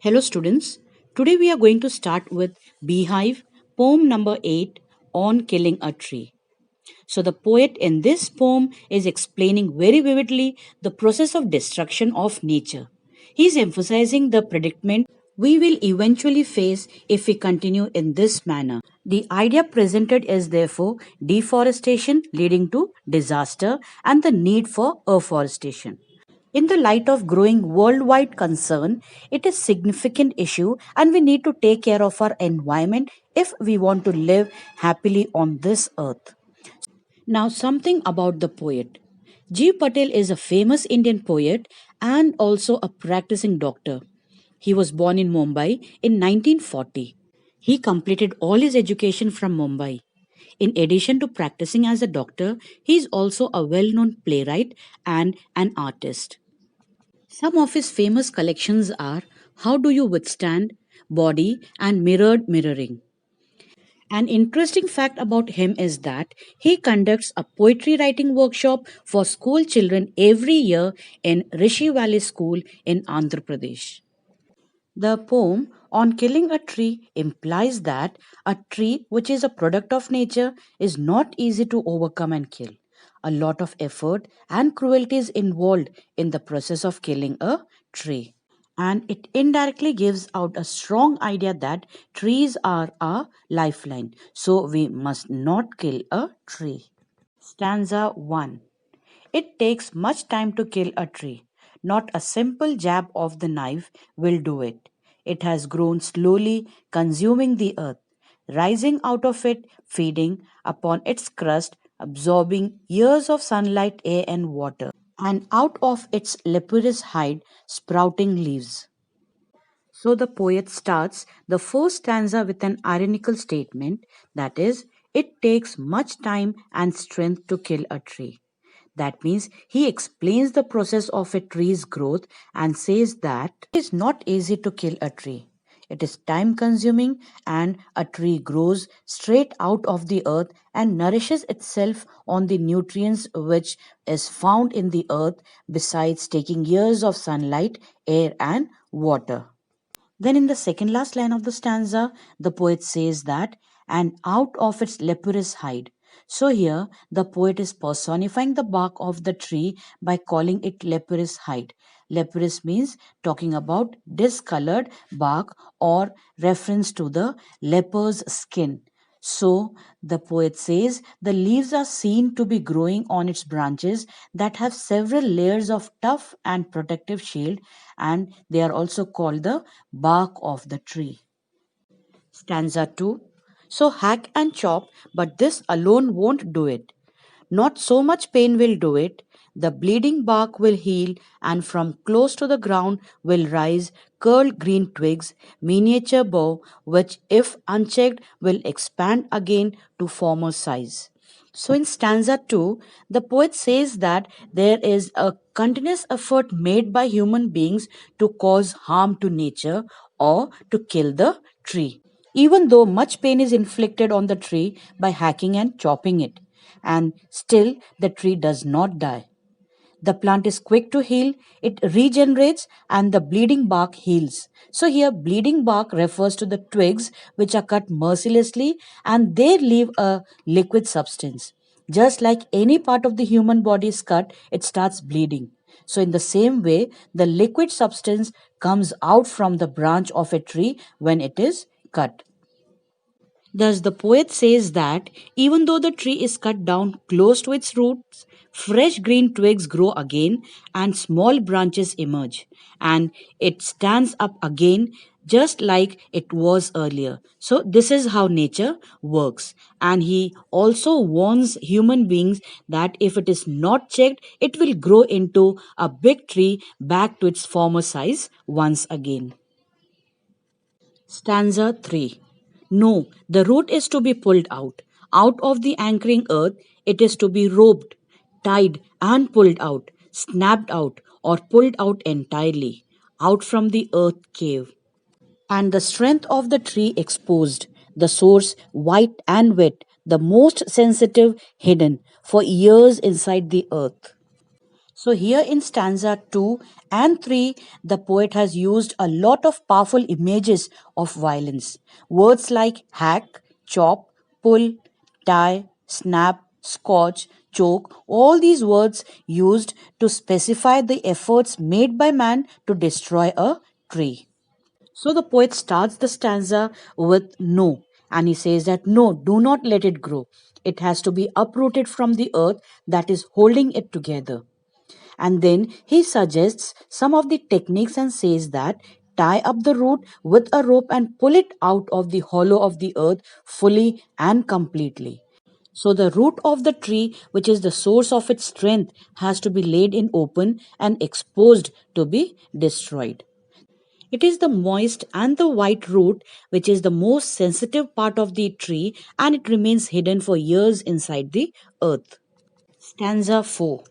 Hello, students. Today we are going to start with Beehive, poem number 8 on killing a tree. So, the poet in this poem is explaining very vividly the process of destruction of nature. He is emphasizing the predicament we will eventually face if we continue in this manner. The idea presented is therefore deforestation leading to disaster and the need for afforestation. In the light of growing worldwide concern, it is a significant issue and we need to take care of our environment if we want to live happily on this earth. Now, something about the poet. G. Patel is a famous Indian poet and also a practicing doctor. He was born in Mumbai in 1940. He completed all his education from Mumbai. In addition to practicing as a doctor, he is also a well known playwright and an artist. Some of his famous collections are How Do You Withstand, Body, and Mirrored Mirroring. An interesting fact about him is that he conducts a poetry writing workshop for school children every year in Rishi Valley School in Andhra Pradesh. The poem on killing a tree implies that a tree, which is a product of nature, is not easy to overcome and kill. A lot of effort and cruelty is involved in the process of killing a tree. And it indirectly gives out a strong idea that trees are a lifeline, so we must not kill a tree. Stanza 1. It takes much time to kill a tree. Not a simple jab of the knife will do it. It has grown slowly, consuming the earth, rising out of it, feeding upon its crust, absorbing years of sunlight, air, and water, and out of its leprous hide, sprouting leaves. So the poet starts the first stanza with an ironical statement that is, it takes much time and strength to kill a tree. That means he explains the process of a tree's growth and says that it is not easy to kill a tree. It is time consuming and a tree grows straight out of the earth and nourishes itself on the nutrients which is found in the earth besides taking years of sunlight, air and water. Then, in the second last line of the stanza, the poet says that, and out of its leprous hide. So, here the poet is personifying the bark of the tree by calling it leprous hide. Leprous means talking about discolored bark or reference to the leper's skin. So, the poet says the leaves are seen to be growing on its branches that have several layers of tough and protective shield, and they are also called the bark of the tree. Stanza 2. So hack and chop, but this alone won't do it. Not so much pain will do it. The bleeding bark will heal, and from close to the ground will rise curled green twigs, miniature bough, which, if unchecked, will expand again to former size. So, in stanza 2, the poet says that there is a continuous effort made by human beings to cause harm to nature or to kill the tree, even though much pain is inflicted on the tree by hacking and chopping it, and still the tree does not die. The plant is quick to heal, it regenerates, and the bleeding bark heals. So, here, bleeding bark refers to the twigs which are cut mercilessly and they leave a liquid substance. Just like any part of the human body is cut, it starts bleeding. So, in the same way, the liquid substance comes out from the branch of a tree when it is cut. Thus, the poet says that even though the tree is cut down close to its roots, fresh green twigs grow again and small branches emerge, and it stands up again just like it was earlier. So, this is how nature works. And he also warns human beings that if it is not checked, it will grow into a big tree back to its former size once again. Stanza 3. No, the root is to be pulled out. Out of the anchoring earth, it is to be roped, tied, and pulled out, snapped out, or pulled out entirely, out from the earth cave. And the strength of the tree exposed, the source white and wet, the most sensitive hidden for years inside the earth. So, here in stanza 2 and 3, the poet has used a lot of powerful images of violence. Words like hack, chop, pull, tie, snap, scorch, choke, all these words used to specify the efforts made by man to destroy a tree. So the poet starts the stanza with no, and he says that no, do not let it grow. It has to be uprooted from the earth that is holding it together. And then he suggests some of the techniques and says that tie up the root with a rope and pull it out of the hollow of the earth fully and completely. So the root of the tree, which is the source of its strength, has to be laid in open and exposed to be destroyed. It is the moist and the white root which is the most sensitive part of the tree, and it remains hidden for years inside the earth. Stanza 4.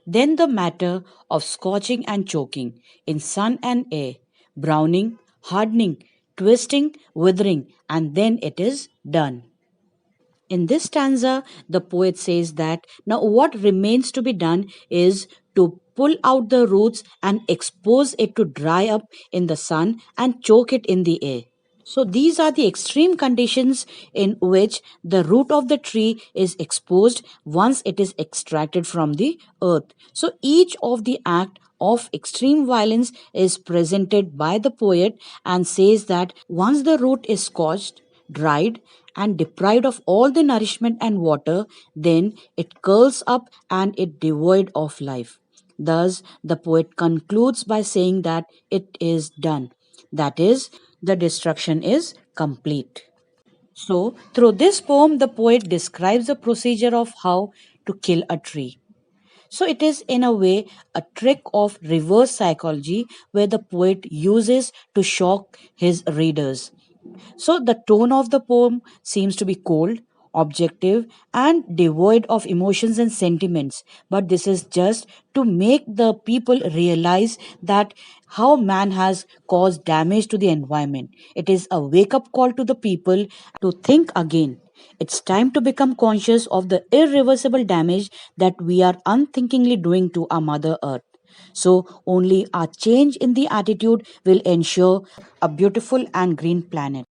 Then the matter of scorching and choking in sun and air, browning, hardening, twisting, withering, and then it is done. In this stanza, the poet says that now what remains to be done is to pull out the roots and expose it to dry up in the sun and choke it in the air. So these are the extreme conditions in which the root of the tree is exposed once it is extracted from the earth. So each of the act of extreme violence is presented by the poet and says that once the root is scorched, dried, and deprived of all the nourishment and water, then it curls up and it devoid of life. Thus, the poet concludes by saying that it is done. That is, the destruction is complete. So, through this poem, the poet describes the procedure of how to kill a tree. So, it is in a way a trick of reverse psychology where the poet uses to shock his readers. So the tone of the poem seems to be cold, objective, and devoid of emotions and sentiments. But this is just to make the people realize that how man has caused damage to the environment. It is a wake up call to the people to think again. It's time to become conscious of the irreversible damage that we are unthinkingly doing to our Mother Earth. So, only a change in the attitude will ensure a beautiful and green planet.